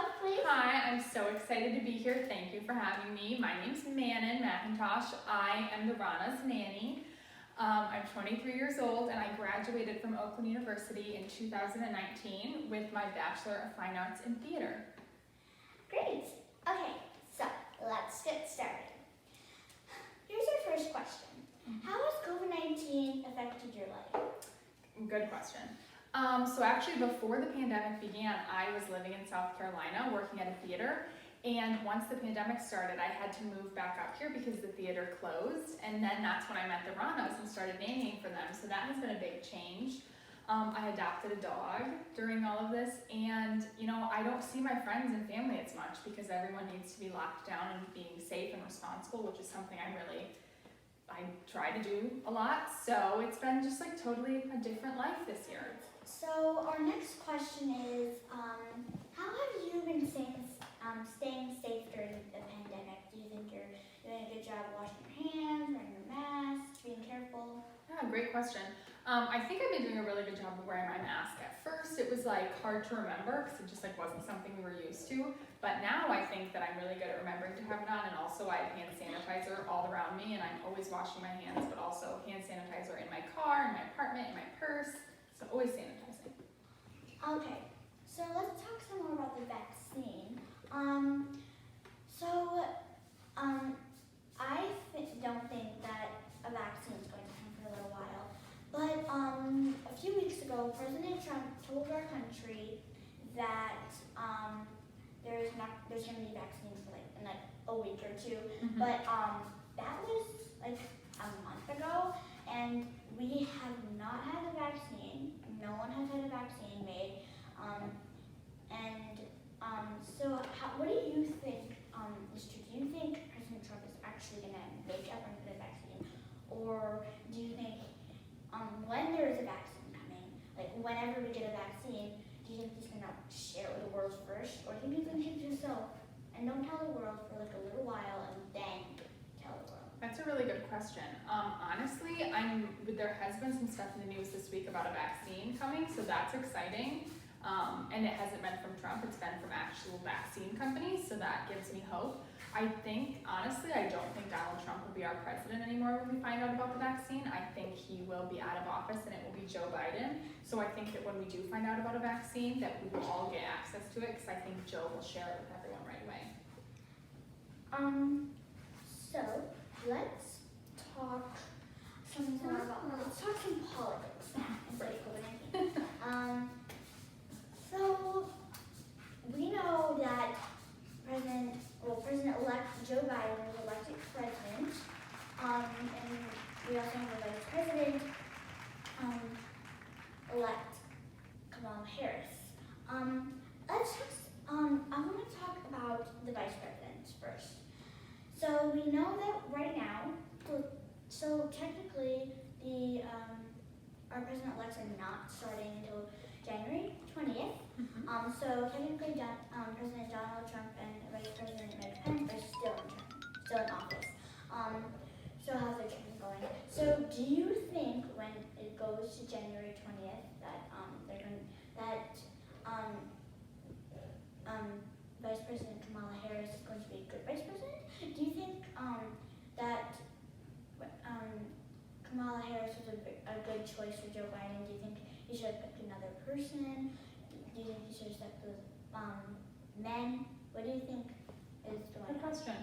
yourself, please? Hi, I'm so excited to be here. Thank you for having me. My name's Mannon McIntosh. I am the Rana's nanny. I'm 23 years old and I graduated from Oakland University in 2019 with my Bachelor of Fine Arts in Theater. Great. Okay, so let's get started. Here's our first question. How has COVID-19 affected your life? Good question. So actually before the pandemic began, I was living in South Carolina working at a theater. And once the pandemic started, I had to move back up here because the theater closed. And then that's when I met the Ranas and started nannying for them. So that has been a big change. I adopted a dog during all of this. And, I don't see my friends and family as much because everyone needs to be locked down and being safe and responsible, which is something I try to do a lot. So it's been just like totally a different life this year. So our next question is, how have you been staying safe during the pandemic? Do you think you're doing a good job washing your hands, wearing your mask, being careful? Yeah, great question. I think I've been doing a really good job of wearing my mask. At first, it was hard to remember because it just wasn't something we were used to. But now I think that I'm really good at remembering to have it on, and also I have hand sanitizer all around me, and I'm always washing my hands, but also hand sanitizer in my car, in my apartment, in my purse. So always sanitizing. Okay, so let's talk some more about the vaccine. I don't think that a vaccine is going to come for a little while. But a few weeks ago, President Trump told our country that there's going to be vaccines for in a week or two. Mm-hmm. But that was a month ago, and we have not had a vaccine. No one has had a vaccine made. What do you think? Do you think President Trump is actually going to make everyone get a vaccine, or do you think when there is a vaccine coming, whenever we get a vaccine, do you think he's going to share it with the world first, or do you think he's going to keep it to himself and don't tell the world for a little while and then tell the world? That's a really good question. Honestly, there has been some stuff in the news this week about a vaccine coming, so that's exciting. And it hasn't been from Trump, it's been from actual vaccine companies, so that gives me hope. Honestly, I don't think Donald Trump will be our president anymore when we find out about the vaccine. I think he will be out of office and it will be Joe Biden. So I think that when we do find out about a vaccine, that we will all get access to it, because I think Joe will share it with everyone right away. So let's talk some politics now instead of COVID-19. So we know that President-elect Joe Biden was elected president, and we also have the Vice President elect Kamala Harris. I want to talk about the Vice President first. So we know that right now, so technically our president-elects are not starting until January 20th. Mm-hmm. So technically, President Donald Trump and Vice President Mike Pence are still in office. So how's their term going? So do you think when it goes to January 20th that Vice President Kamala Harris is going to be a good Vice President? Do you think that Kamala Harris was a good choice for Joe Biden? Do you think he should have picked another person? Do you think he should have stuck with men? What do you think is going on? Good question.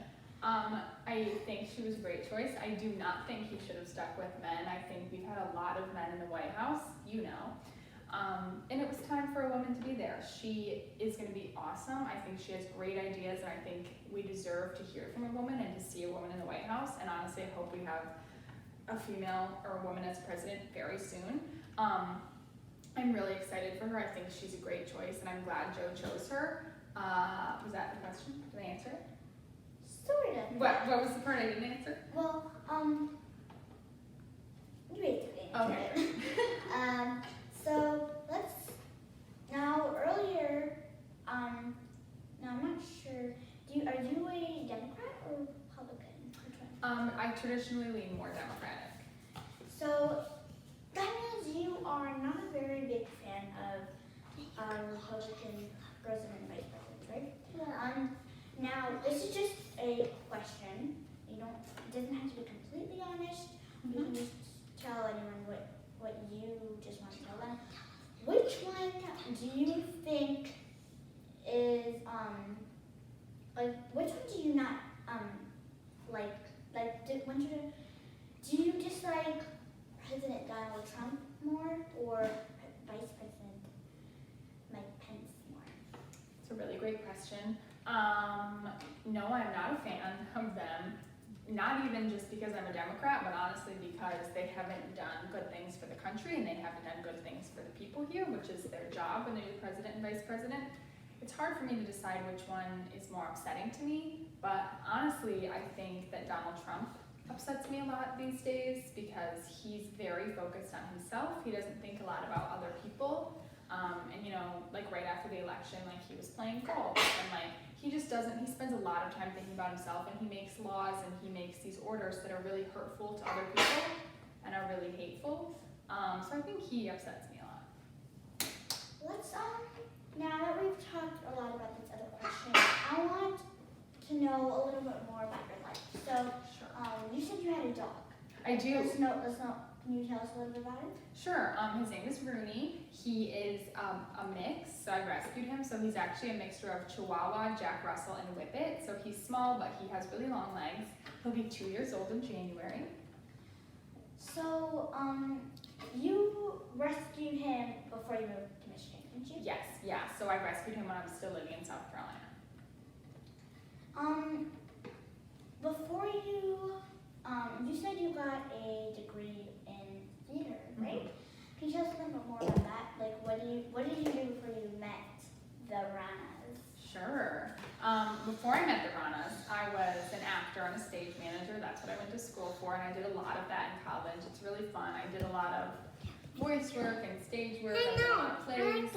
I think she was a great choice. I do not think he should have stuck with men. I think we've had a lot of men in the White House, and it was time for a woman to be there. She is going to be awesome. I think she has great ideas, and I think we deserve to hear from a woman and to see a woman in the White House. And honestly, I hope we have a female or a woman as president very soon. I'm really excited for her. I think she's a great choice, and I'm glad Joe chose her. Was that the question? Did I answer it? Sort of. What was the part I didn't answer? Well, you basically answered Okay. it. So earlier, now I'm not sure, are you a Democrat or Republican? Which one? I traditionally lean more Democratic. So that means you are not a very big fan of Republican president and vice president. right? Now this is just a question. You don't. It doesn't have to be completely honest. You can just tell anyone what you just want to tell them. Which one do you think is which one do you not like do you dislike President Donald Trump more or Vice President Mike Pence more? It's a really great question. No, I'm not a fan of them. Not even just because I'm a Democrat, but honestly because they haven't done good things for the country and they haven't done good things for the people here, which is their job when they're the president and vice president. It's hard for me to decide which one is more upsetting to me, but honestly, I think that Donald Trump upsets me a lot these days because he's very focused on himself. He doesn't think a lot about other people. And you know, like right after the election, like he was playing golf and like he just doesn't, he spends a lot of time thinking about himself and he makes laws and he makes these orders that are really hurtful to other people and are really hateful. So I think he upsets me a lot. Let's now that we've talked a lot about this other question, I want to know a little bit more about your life. So, you said you had a dog. I do. Let's know. Can you tell us a little bit about it? Sure. His name is Rooney. He is a mix, so I rescued him. So he's actually a mixture of Chihuahua, Jack Russell, and Whippet. So he's small, but he has really long legs. He'll be 2 years old in January. So, you rescued him before you moved to Michigan, didn't you? Yes, yeah. So I rescued him when I was still living in South Carolina. Before you said you got a degree in theater, right? Mm-hmm. Can you tell us a little bit more about that? Like, what did you do before you met the Ranas? Sure. Before I met the Ranas, I was an actor and a stage manager. That's what I went to school for, and I did a lot of that in college. It's really fun. I did a lot of voice work and stage work. I did a lot of plays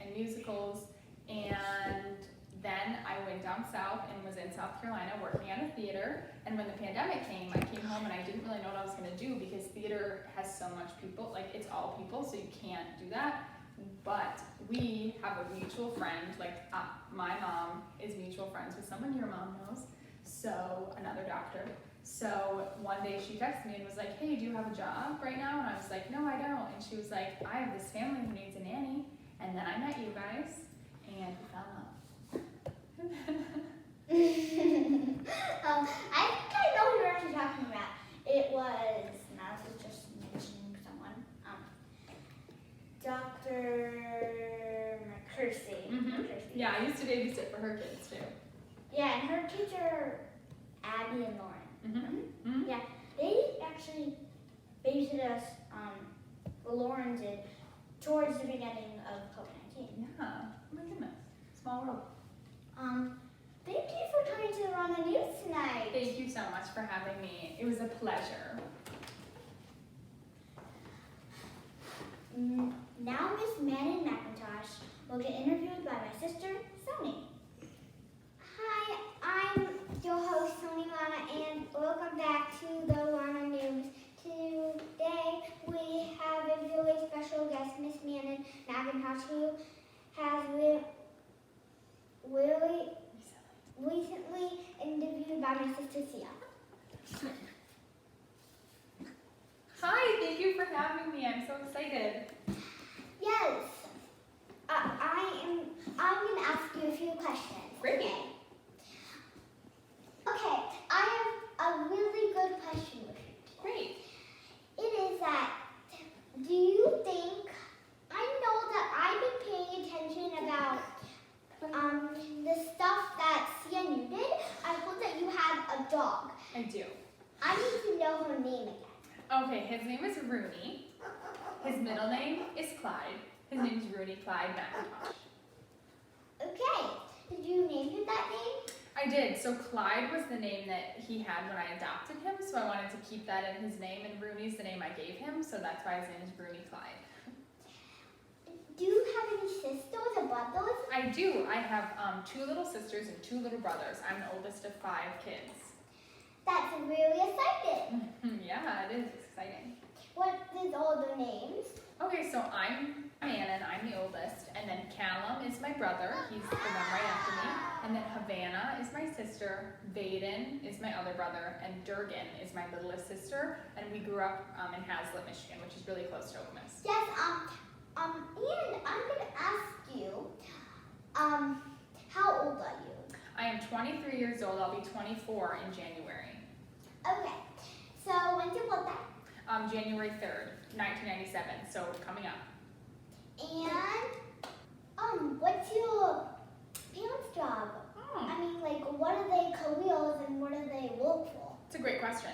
and musicals. And then I went down south and was in South Carolina working at a theater. And when the pandemic came, I came home and I didn't really know what I was going to do because theater has so much people. Like, it's all people, so you can't do that. But we have a mutual friend, my mom is mutual friends with someone your mom knows, so another doctor. So one day she texted me and was like, hey, do you have a job right now? And I was like, no, I don't. And she was like, I have this family who needs a nanny. And then I met you guys, and we fell in love. I think I know who you're actually talking about. It was, now this is just mentioning someone, Dr. McCursey. Mm-hmm. Yeah, I used to babysit for her kids too. Yeah, and her kids are Abby and Lauren. Mm-hmm. Mm-hmm. Yeah, they actually babysitted us, Lauren did, towards the beginning of COVID-19. Yeah, oh my goodness, small world. Thank you for coming to the Rana News tonight. Thank you so much for having me. It was a pleasure. Now Miss Mannon McIntosh will get interviewed by my sister, Sony. Hi, I'm your host, Sony Rana, and welcome back to the Rana News. Today we have a really special guest, Miss Mannon McIntosh, who has really recently interviewed by my sister, Sia. Hi, thank you for having me. I'm so excited. Yes, I'm going to ask you a few questions. Great. Okay, I have a really good question with you. Great. It is that, do you think, I know that I've been paying attention about the stuff that Sia and you did. I heard that you had a dog. I do. I need to know her name again. Okay, his name is Rooney. His middle name is Clyde. His name is Rooney Clyde McIntosh. Okay, did you name him that name? I did. So Clyde was the name that he had when I adopted him, so I wanted to keep that in his name, and Rooney's the name I gave him, so that's why his name is Rooney Clyde. Do you have any sisters or brothers? I do. I have 2 little sisters and 2 little brothers. I'm the oldest of 5 kids. That's really exciting. Yeah, it is exciting. What is all their names? Okay, so I'm Mannon, I'm the oldest, and then Callum is my brother. He's the one right after me. Rana is my sister, Vaden is my other brother, and Durgan is my littlest sister, and we grew up in Hazlet, Michigan, which is really close to Ole Miss. Yes, and I'm gonna ask you, how old are you? I am 23 years old. I'll be 24 in January. Okay, so when's your birthday? January 3rd, 1997, so coming up. And, what's your parents' job? I mean, like, what are they careers and what do they work for? It's a great question.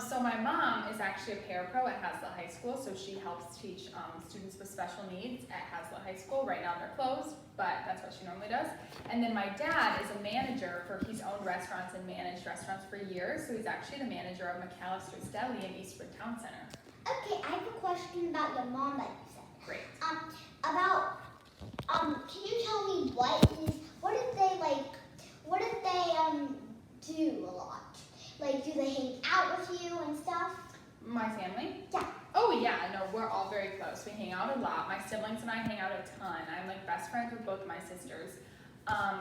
So my mom is actually a parapro at Hazlet High School, so she helps teach students with special needs at Hazlet High School. Right now they're closed, but that's what she normally does. And then my dad is a manager he's owned restaurants and managed restaurants for years, so he's actually the manager of McAllister's Deli in Eastwood Town Center. Okay, I have a question about your mom that you said. Great. Can you tell me what if they do a lot? Like, do they hang out with you and stuff? My family? Yeah. Oh yeah, no, we're all very close. We hang out a lot. My siblings and I hang out a ton. I'm like best friends with both my sisters.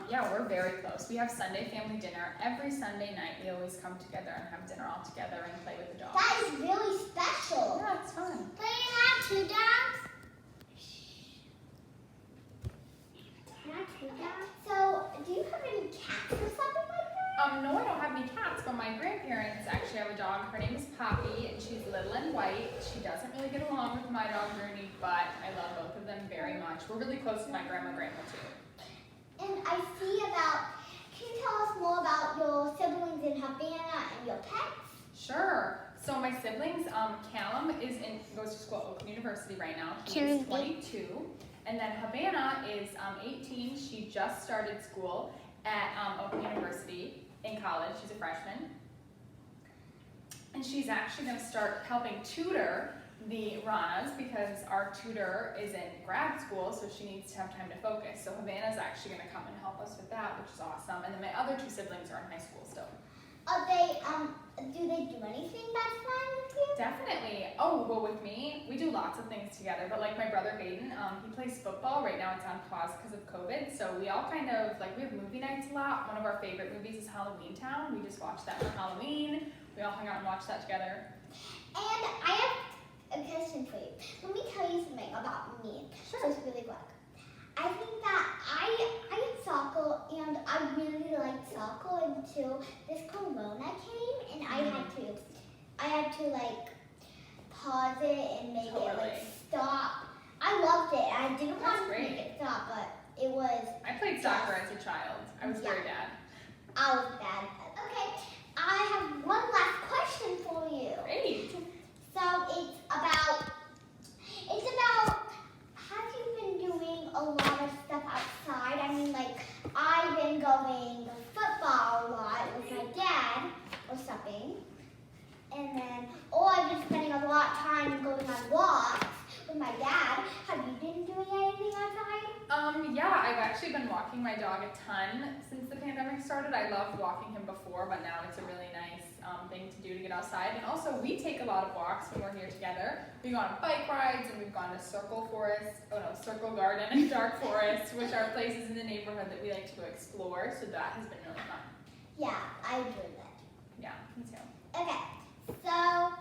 Yeah, we're very close. We have Sunday family dinner. Every Sunday night we always come together and have dinner all together and play with the dogs. That is really special. Yeah, it's fun. Do you have two dogs? So, do you have any cats or something like that? No, I don't have any cats, but my grandparents actually have a dog. Her name is Poppy, and she's little and white. She doesn't really get along with my dog, Rooney, but I love both of them very much. We're really close to my grandma too. And I see can you tell us more about your siblings in Havana and your pets? Sure. So my siblings, Callum goes to school at Oakland University right now. He's 22. And then Havana is 18. She just started school at Oakland University in college. She's a freshman. And she's actually going to start helping tutor the Ranas because our tutor is in grad school, so she needs to have time to focus. So Havana's actually going to come and help us with that, which is awesome. And then my other two siblings are in high school still. Do they do anything that's fun with you? Definitely. Oh, well, with me, we do lots of things together. But like my brother Hayden, he plays football. Right now it's on pause because of COVID. So we all kind of, we have movie nights a lot. One of our favorite movies is Halloween Town. We just watched that for Halloween. We all hung out and watched that together. And I have a question for you. Let me tell you something about me. Sure. Just really quick. I think that I had soccer and I really liked soccer until this corona came and I had to pause it and make it stop. I loved it. I didn't want to make it stop, but it was. I played soccer as a child. I was very bad. I was bad. Okay, I have one last question for you. Great. So it's about have you been doing a lot of stuff outside? I mean, I've been going football a lot with my dad or something. And then, I've been spending a lot of time going on walks with my dad. Have you been doing anything outside? Yeah, I've actually been walking my dog a ton since the pandemic started. I loved walking him before, but now it's a really nice thing to do to get outside. And also, we take a lot of walks when we're here together. We go on bike rides, and we've gone to Circle Garden and Dark Forest, which are places in the neighborhood that we like to go explore. So that has been really fun. Yeah, I enjoyed that. Yeah, me too. Okay, so